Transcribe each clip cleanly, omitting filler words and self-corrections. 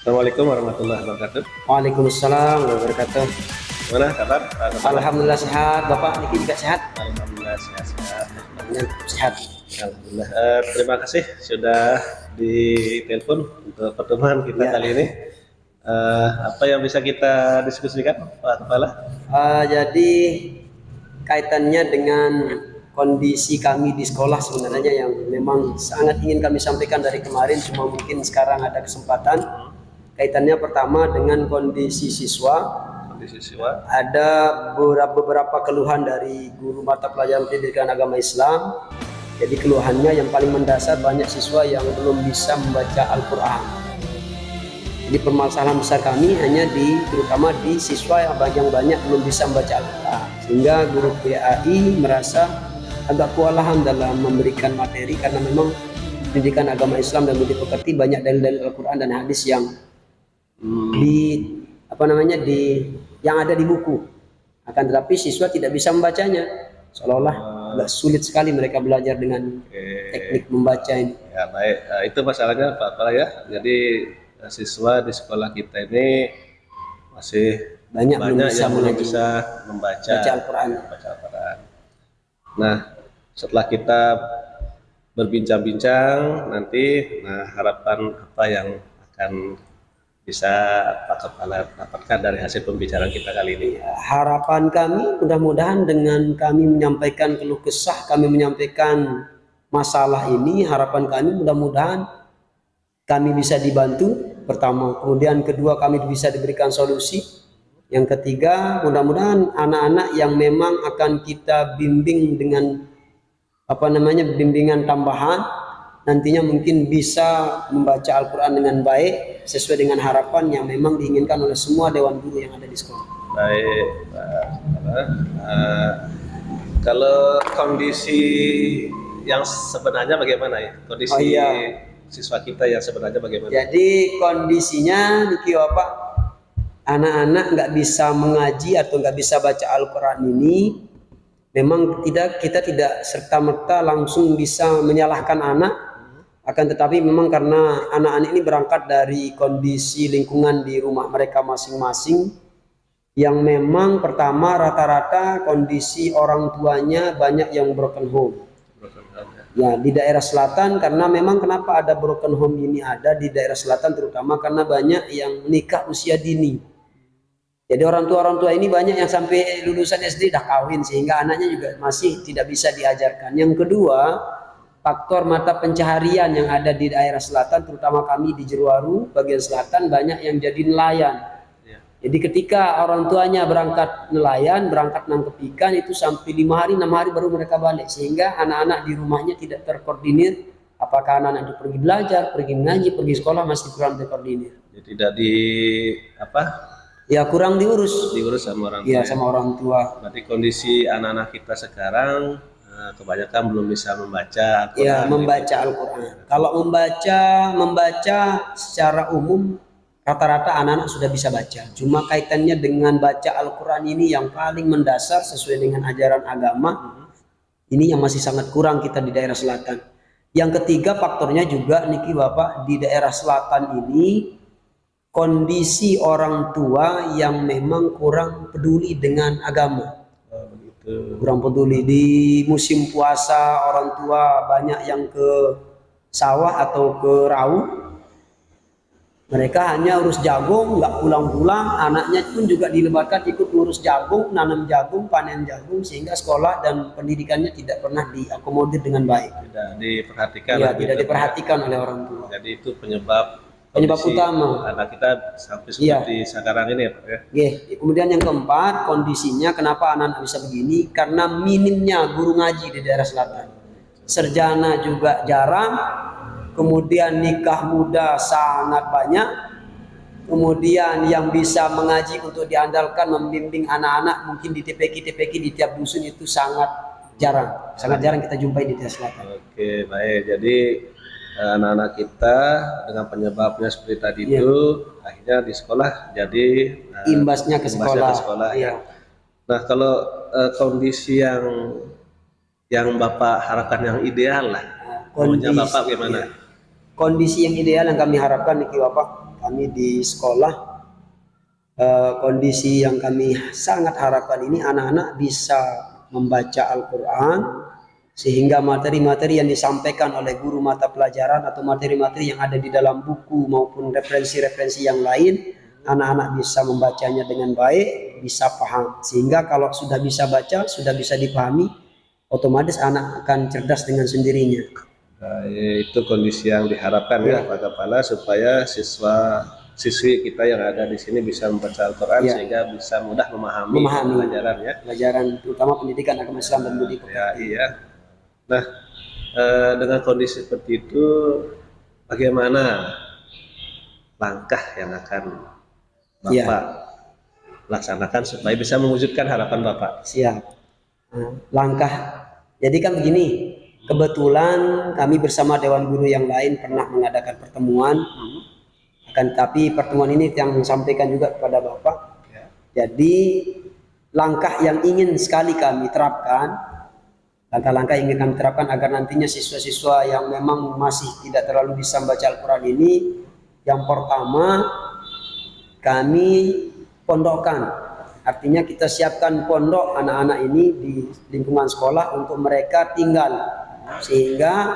Assalamualaikum warahmatullahi wabarakatuh. Waalaikumsalam warahmatullahi wabarakatuh. Gimana kabar? Alhamdulillah sehat, Bapak Niki juga sehat. Alhamdulillah sehat-sehat. Ya, sehat. Alhamdulillah. Terima kasih sudah ditelepon untuk pertemuan kita Ya. kali ini. Apa yang bisa kita diskusikan, Pak Kepala? Jadi kaitannya dengan kondisi kami di sekolah sebenarnya yang memang sangat ingin kami sampaikan dari kemarin, cuma mungkin sekarang ada kesempatan. Kaitannya pertama dengan kondisi siswa. Kondisi siswa. Ada beberapa keluhan dari guru mata pelajaran pendidikan agama Islam. Jadi keluhannya yang paling mendasar, banyak siswa yang belum bisa membaca Al-Quran. Jadi permasalahan besar kami hanya terutama di siswa yang banyak belum bisa membaca Al-Quran. Sehingga guru PAI merasa agak kewalahan dalam memberikan materi karena memang pendidikan agama Islam dan budi pekerti banyak dalil-dalil Al-Quran dan hadis yang yang ada di buku. Akan tetapi siswa tidak bisa membacanya. Seolah-olah agak sulit sekali mereka belajar dengan teknik membaca ini. Ya baik, itu masalahnya Pak Kepala ya. Jadi siswa di sekolah kita ini masih Banyak belum yang belum mengaji, bisa membaca Al-Quran. Nah, setelah kita berbincang-bincang nanti, harapan apa yang akan bisa Pak Kepala dapatkan dari hasil pembicaraan kita kali ini? Harapan kami mudah-mudahan dengan kami menyampaikan keluh kesah, kami menyampaikan masalah ini, harapan kami mudah-mudahan kami bisa dibantu pertama, kemudian kedua kami bisa diberikan solusi, yang ketiga mudah-mudahan anak-anak yang memang akan kita bimbing dengan bimbingan tambahan nantinya mungkin bisa membaca Al-Quran dengan baik sesuai dengan harapan yang memang diinginkan oleh semua dewan guru yang ada di sekolah. Baik, kalau kondisi yang sebenarnya bagaimana ya? Kondisi siswa kita yang sebenarnya bagaimana? Jadi kondisinya Niki Bapak, anak-anak nggak bisa mengaji atau nggak bisa baca Al-Quran ini, memang kita tidak serta-merta langsung bisa menyalahkan anak. Akan tetapi memang karena anak-anak ini berangkat dari kondisi lingkungan di rumah mereka masing-masing, yang memang pertama rata-rata kondisi orang tuanya banyak yang broken home. Ya, di daerah selatan, karena memang kenapa ada broken home ini ada di daerah selatan terutama karena banyak yang menikah usia dini. Jadi orang tua ini banyak yang sampai lulusan SD dah kawin, sehingga anaknya juga masih tidak bisa diajarkan. Yang kedua, faktor mata pencaharian yang ada di daerah selatan, terutama kami di Jeruwaru bagian selatan, banyak yang jadi nelayan. Jadi ketika orang tuanya berangkat nelayan, berangkat nangkep ikan, itu sampai 5 hari 6 hari baru mereka balik, sehingga anak-anak di rumahnya tidak terkoordinir. Apakah anak-anak itu pergi belajar, pergi mengaji, pergi sekolah, masih kurang terkoordinir. Jadi tidak ya kurang diurus sama orang tua. Iya, sama orang tua. Berarti kondisi anak-anak kita sekarang kebanyakan belum bisa membaca Al-Quran. Ya, membaca Al-Quran. Kalau membaca secara umum rata-rata anak-anak sudah bisa baca. Cuma kaitannya dengan baca Al-Quran ini yang paling mendasar sesuai dengan ajaran agama, ini yang masih sangat kurang kita di daerah selatan. Yang ketiga faktornya juga Niki Bapak, di daerah selatan ini kondisi orang tua yang memang kurang peduli dengan agama. Kurang peduli. Di musim puasa orang tua banyak yang ke sawah atau ke raung, mereka hanya urus jagung, nggak pulang-pulang. Anaknya pun juga dilebatkan ikut ngurus jagung, nanam jagung, panen jagung, sehingga sekolah dan pendidikannya tidak pernah diakomodir dengan baik. Tidak diperhatikan. Ya, tidak diperhatikan oleh orang tua. Jadi itu penyebab utama anak kita sampai seperti sekarang ini ya Pak ya. Kemudian yang keempat, kondisinya kenapa anak-anak bisa begini, karena minimnya guru ngaji di daerah selatan. Sarjana juga jarang, kemudian nikah muda sangat banyak, kemudian yang bisa mengaji untuk diandalkan membimbing anak-anak mungkin di TPQ di tiap dusun itu sangat jarang kita jumpai di daerah selatan. Oke, baik. Jadi anak-anak kita dengan penyebabnya seperti tadi itu akhirnya di sekolah jadi imbasnya ke sekolah. Ya. Nah, kalau kondisi yang Bapak harapkan yang ideal lah, maunya Bapak gimana? Kondisi yang ideal yang kami harapkan Niki Bapak, kami di sekolah. Kondisi yang kami sangat harapkan ini anak-anak bisa membaca Al-Quran, sehingga materi-materi yang disampaikan oleh guru mata pelajaran atau materi-materi yang ada di dalam buku maupun referensi-referensi yang lain, anak-anak bisa membacanya dengan baik, bisa paham. Sehingga kalau sudah bisa baca, sudah bisa dipahami, otomatis anak akan cerdas dengan sendirinya. Nah, itu kondisi yang diharapkan ya Pak Kepala, supaya siswi kita yang ada di sini bisa membaca Al-Quran sehingga bisa mudah memahami pelajaran ya. Pelajaran terutama pendidikan agama Islam dan budi pekerti. Ya, iya. Nah, dengan kondisi seperti itu, bagaimana langkah yang akan Bapak laksanakan supaya bisa mewujudkan harapan Bapak? Siap. Langkah. Jadi kan begini, kebetulan kami bersama Dewan Guru yang lain pernah mengadakan pertemuan. Akan tapi pertemuan ini yang sampaikan juga kepada Bapak. Jadi langkah yang ingin sekali kami terapkan, langkah-langkah yang ingin kami terapkan agar nantinya siswa-siswa yang memang masih tidak terlalu bisa membaca Al-Quran ini, yang pertama kami pondokkan. Artinya kita siapkan pondok anak-anak ini di lingkungan sekolah untuk mereka tinggal, sehingga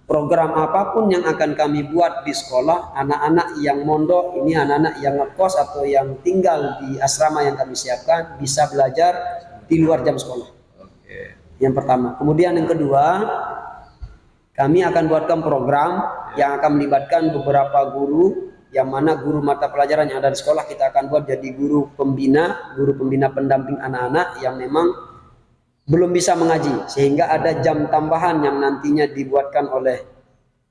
program apapun yang akan kami buat di sekolah, anak-anak yang mondok ini, anak-anak yang ngekos atau yang tinggal di asrama yang kami siapkan bisa belajar di luar jam sekolah. Yang pertama. Kemudian yang kedua, kami akan buatkan program yang akan melibatkan beberapa guru, yang mana guru mata pelajaran yang ada di sekolah kita akan buat jadi guru pembina pendamping anak-anak yang memang belum bisa mengaji, sehingga ada jam tambahan yang nantinya dibuatkan oleh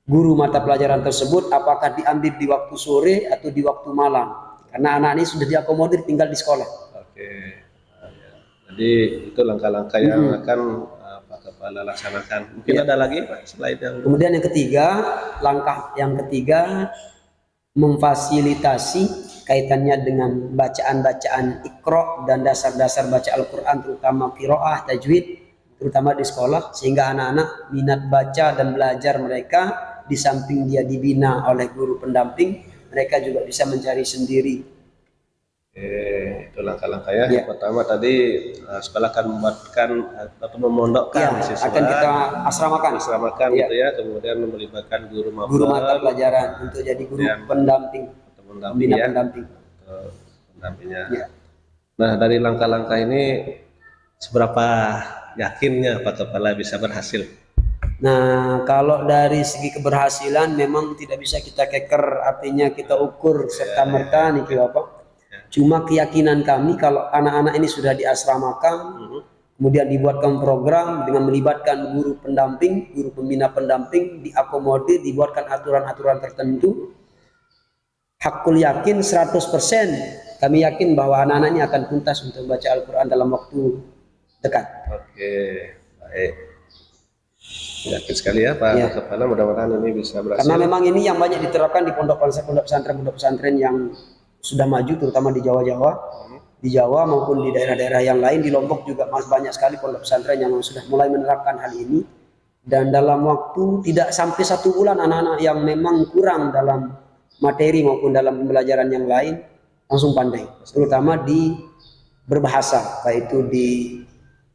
guru mata pelajaran tersebut, apakah diambil di waktu sore atau di waktu malam, karena anak ini sudah diakomodir tinggal di sekolah. Jadi itu langkah-langkah yang akan Pak Kepala laksanakan. Mungkin ada lagi Pak selain yang... Kemudian yang ketiga, langkah yang ketiga memfasilitasi kaitannya dengan bacaan-bacaan Iqra dan dasar-dasar baca Al-Quran, terutama qiraah, tajwid, terutama di sekolah, sehingga anak-anak minat baca dan belajar mereka, di samping dia dibina oleh guru pendamping, mereka juga bisa mencari sendiri. Itu langkah-langkahnya. Yang pertama tadi sekolah akan membuatkan atau memondokkan siswa, akan kita asramakan gitu ya, kemudian melibatkan guru mata pelajaran untuk jadi guru pendamping, pendampingnya. Nah, dari langkah-langkah ini seberapa yakinnya Pak Kepala bisa berhasil? Nah, kalau dari segi keberhasilan memang tidak bisa kita keker, artinya kita ukur serta merta nih Bapak. Cuma keyakinan kami kalau anak-anak ini sudah diasramakan, kemudian dibuatkan program dengan melibatkan guru pendamping, guru pembina pendamping, diakomodir, dibuatkan aturan-aturan tertentu, hakul yakin 100%, kami yakin bahwa anak-anak ini akan tuntas untuk membaca Al-Quran dalam waktu dekat. Oke, baik. Yakin sekali ya Pak Kepala, mudah-mudahan ini bisa berhasil. Karena memang ini yang banyak diterapkan di pondok pesantren yang sudah maju, terutama di Jawa maupun di daerah-daerah yang lain. Di Lombok juga masih banyak sekali pondok pesantren yang sudah mulai menerapkan hal ini, dan dalam waktu tidak sampai 1 bulan anak-anak yang memang kurang dalam materi maupun dalam pembelajaran yang lain langsung pandai, terutama di berbahasa, baik itu di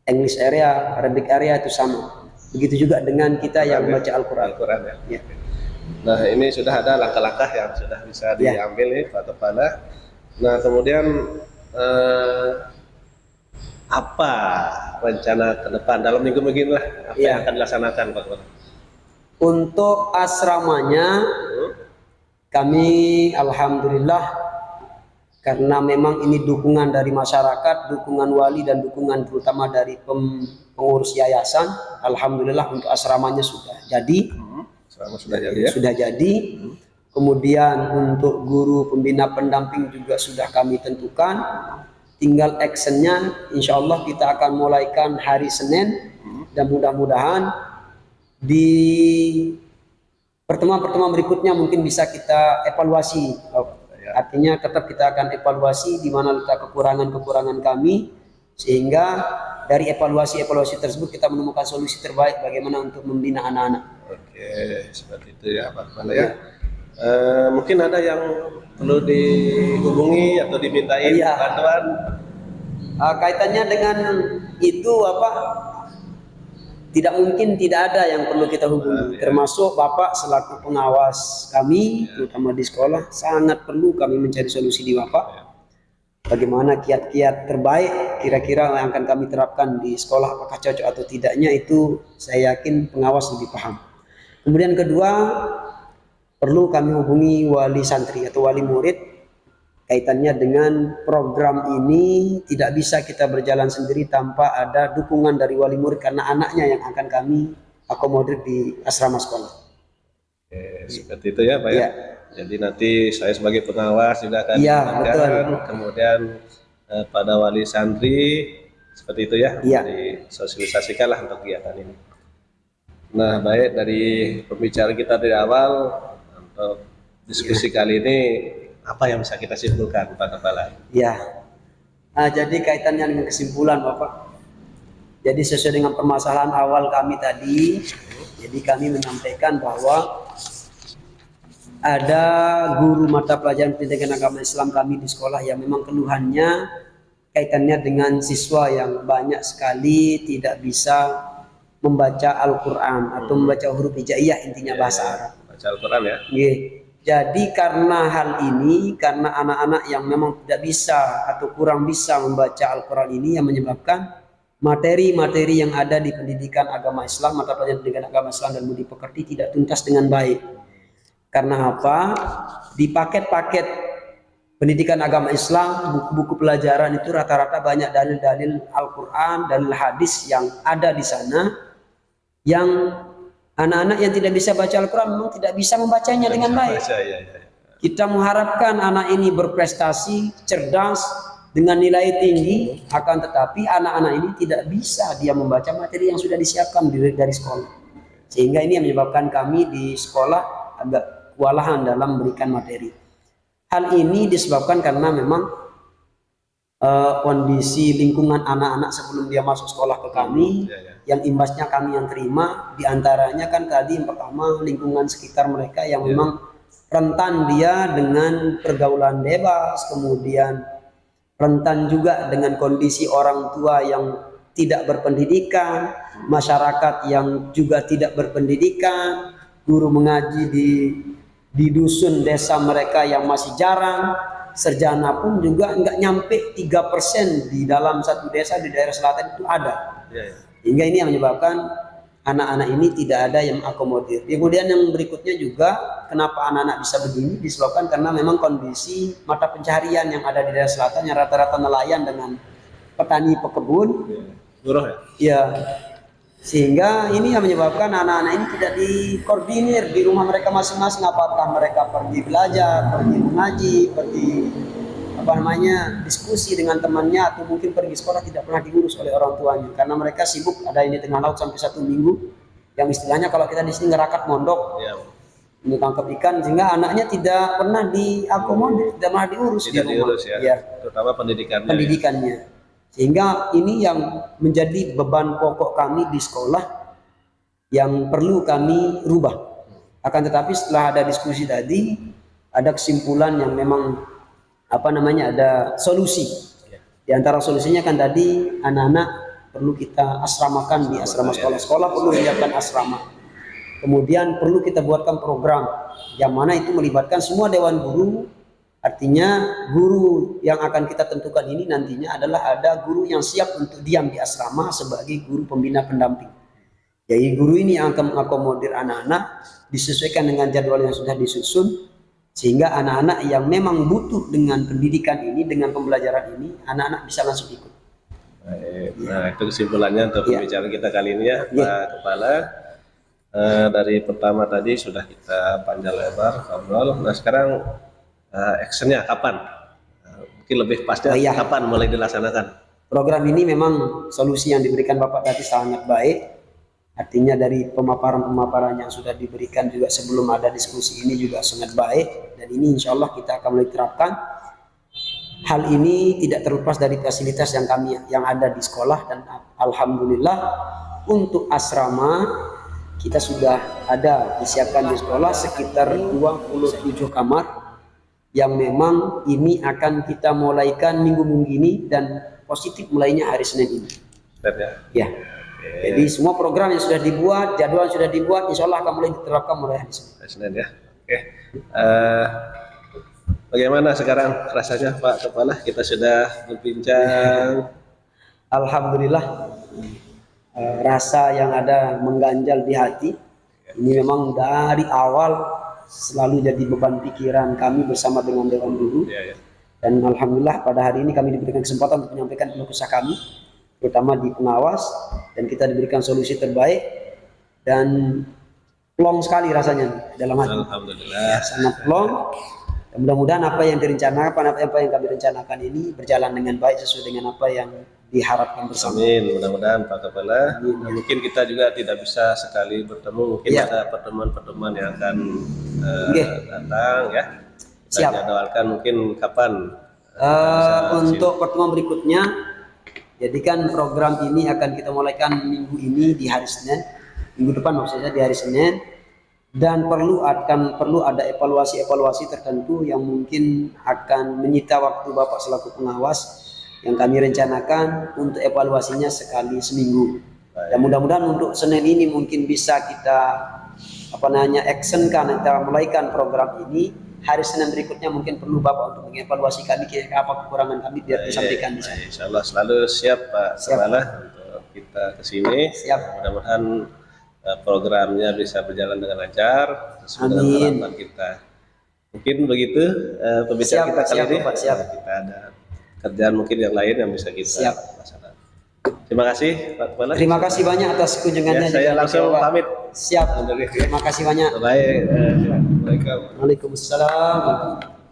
English area, Arabic area itu sama. Begitu juga dengan kita yang membaca Al-Quran ya. Nah, ini sudah ada langkah-langkah yang sudah bisa diambil nih Pak Kepala. Nah, kemudian apa rencana ke depan dalam minggu-minggu ini lah, apa yang akan dilaksanakan Pak Kepala? Untuk asramanya kami alhamdulillah, karena memang ini dukungan dari masyarakat, dukungan wali dan dukungan terutama dari pengurus yayasan, alhamdulillah untuk asramanya sudah jadi. Sudah jadi. Kemudian untuk guru pembina pendamping juga sudah kami tentukan. Tinggal actionnya, insya Allah kita akan mulaikan hari Senin, dan mudah-mudahan di pertemuan-pertemuan berikutnya mungkin bisa kita evaluasi. Artinya tetap kita akan evaluasi di mana letak kekurangan-kekurangan kami, sehingga dari evaluasi tersebut kita menemukan solusi terbaik bagaimana untuk membina anak-anak. Oke, seperti itu ya Pak Kepala ya. Mungkin ada yang perlu dihubungi atau dimintain Iya. bantuan. Kaitannya dengan itu apa? Tidak mungkin tidak ada yang perlu kita hubungi, termasuk Bapak selaku pengawas kami, terutama di sekolah, sangat perlu kami mencari solusi di Bapak. Bagaimana kiat-kiat terbaik kira-kira yang akan kami terapkan di sekolah, apakah cocok atau tidaknya, itu saya yakin pengawas lebih paham. Kemudian kedua, perlu kami hubungi wali santri atau wali murid. Kaitannya dengan program ini tidak bisa kita berjalan sendiri tanpa ada dukungan dari wali murid, karena anaknya yang akan kami akomodir di asrama sekolah. Seperti itu ya Pak ya. Jadi nanti saya sebagai pengawas juga akan betul. Kemudian pada wali santri seperti itu ya, disosialisasikanlah untuk kegiatan ini. Nah, baik, dari pembicaraan kita dari awal untuk diskusi kali ini, apa yang bisa kita simpulkan Pak Kepala? Jadi kaitannya dengan kesimpulan Bapak, jadi sesuai dengan permasalahan awal kami tadi, jadi kami menyampaikan bahwa ada guru mata pelajaran pendidikan agama Islam kami di sekolah yang memang keluhannya kaitannya dengan siswa yang banyak sekali tidak bisa membaca Al-Quran atau membaca huruf hijaiyah, intinya bahasa Arab. Baca Al-Quran ya? Jadi karena hal ini, karena anak-anak yang memang tidak bisa atau kurang bisa membaca Al-Quran ini yang menyebabkan materi-materi yang ada di pendidikan agama Islam, mata pelajaran pendidikan agama Islam dan budi pekerti tidak tuntas dengan baik. Karena apa? Di paket-paket pendidikan agama Islam, buku-buku pelajaran itu rata-rata banyak dalil-dalil Al-Quran, dalil hadis yang ada di sana, yang anak-anak yang tidak bisa baca Al-Quran memang tidak bisa membacanya dengan baik. Kita mengharapkan anak ini berprestasi, cerdas, dengan nilai tinggi, akan tetapi anak-anak ini tidak bisa dia membaca materi yang sudah disiapkan dari sekolah. Sehingga ini yang menyebabkan kami di sekolah agak kewalahan dalam memberikan materi. Hal ini disebabkan karena memang kondisi lingkungan anak-anak sebelum dia masuk sekolah ke kami, yang imbasnya kami yang terima, diantaranya kan tadi yang pertama lingkungan sekitar mereka yang memang rentan dia dengan pergaulan bebas, kemudian rentan juga dengan kondisi orang tua yang tidak berpendidikan, masyarakat yang juga tidak berpendidikan, guru mengaji di dusun desa mereka yang masih jarang, sarjana pun juga nggak nyampe 3% di dalam satu desa di daerah selatan itu ada. Hingga ini yang menyebabkan anak-anak ini tidak ada yang akomodir. Kemudian yang berikutnya juga kenapa anak-anak bisa begini, disebabkan karena memang kondisi mata pencaharian yang ada di daerah selatan yang rata-rata nelayan dengan petani pekebun. Sehingga ini yang menyebabkan anak-anak ini tidak dikoordinir di rumah mereka masing-masing, apakah mereka pergi belajar, pergi mengaji, pergi diskusi dengan temannya, atau mungkin pergi sekolah tidak pernah diurus oleh orang tuanya karena mereka sibuk ada ini tengah laut sampai 1 minggu, yang istilahnya kalau kita di sini ngerakat mondok, ini tangkap ikan, sehingga anaknya tidak pernah diakomodir, tidak pernah diurus di rumah, terutama pendidikannya. Sehingga ini yang menjadi beban pokok kami di sekolah yang perlu kami rubah. Akan tetapi setelah ada diskusi tadi, ada kesimpulan yang memang ada solusi. Di antara solusinya kan tadi anak-anak perlu kita asramakan di asrama sekolah. Sekolah perlu menyiapkan asrama. Kemudian perlu kita buatkan program yang mana itu melibatkan semua dewan guru. Artinya guru yang akan kita tentukan ini nantinya adalah ada guru yang siap untuk diam di asrama sebagai guru pembina pendamping. Jadi guru ini yang akan mengakomodir anak-anak disesuaikan dengan jadwal yang sudah disusun, sehingga anak-anak yang memang butuh dengan pendidikan ini, dengan pembelajaran ini, anak-anak bisa langsung ikut. Nah, itu kesimpulannya untuk pembicaraan kita kali ini ya, Pak Kepala. Dari pertama tadi sudah kita panjang lebar ngobrol. Nah, sekarang actionnya kapan? Mungkin lebih pasti kapan mulai dilaksanakan? Program ini memang solusi yang diberikan Bapak tadi sangat baik. Artinya dari pemaparan-pemaparan yang sudah diberikan juga sebelum ada diskusi ini juga sangat baik. Dan ini insya Allah kita akan mulai terapkan. Hal ini tidak terlepas dari fasilitas yang ada di sekolah, dan alhamdulillah untuk asrama kita sudah ada disiapkan di sekolah sekitar 27 kamar yang memang ini akan kita mulaikan minggu-minggu ini dan positif mulainya hari Senin ini. Ya. Jadi semua program yang sudah dibuat, jadwal yang sudah dibuat, insya Allah akan mulai diterapkan mulai hari Senin ya. Oke. Bagaimana sekarang rasanya Pak Kepala? Kita sudah berbincang. Alhamdulillah. Rasa yang ada mengganjal di hati ini memang dari awal selalu jadi beban pikiran kami bersama dengan Dewan Guru. Dan alhamdulillah pada hari ini kami diberikan kesempatan untuk menyampaikan keluh kesah kami, terutama di pengawas, dan kita diberikan solusi terbaik dan plong sekali rasanya dalam hati. Alhamdulillah. Sangat plong. Dan mudah-mudahan apa yang direncanakan, apa yang kami rencanakan ini berjalan dengan baik sesuai dengan apa yang diharapkan bersama. Amin. Mudah-mudahan Pak Kepala. Mungkin kita juga tidak bisa sekali bertemu. Mungkin ada pertemuan-pertemuan yang akan datang ya. Kita jadwalkan mungkin kapan. Untuk pertemuan berikutnya, jadikan program ini akan kita mulaikan minggu ini di hari Senin, minggu depan maksudnya di hari Senin. Dan perlu ada evaluasi tertentu yang mungkin akan menyita waktu Bapak selaku pengawas yang kami rencanakan untuk evaluasinya sekali seminggu. Dan mudah-mudahan untuk Senin ini mungkin bisa kita actionkan, kita mulaikan program ini. Hari Senin berikutnya mungkin perlu Bapak untuk mengevaluasi kami apa kekurangan kami biar disampaikan di sana. Insya Allah selalu siap Pak Kepala untuk kita ke sini. Mudah-mudahan programnya bisa berjalan dengan lancar sesuai dengan harapan kita. Mungkin begitu pembicaraan kita kali ini. Kita ada kerjaan mungkin yang lain yang bisa kita laksanakan. Terima kasih Pak Kepala. Terima kasih banyak atas kunjungannya. Saya langsung pamit. Siap. Terima kasih banyak. Baik. Waalaikumsalam. Waalaikumsalam.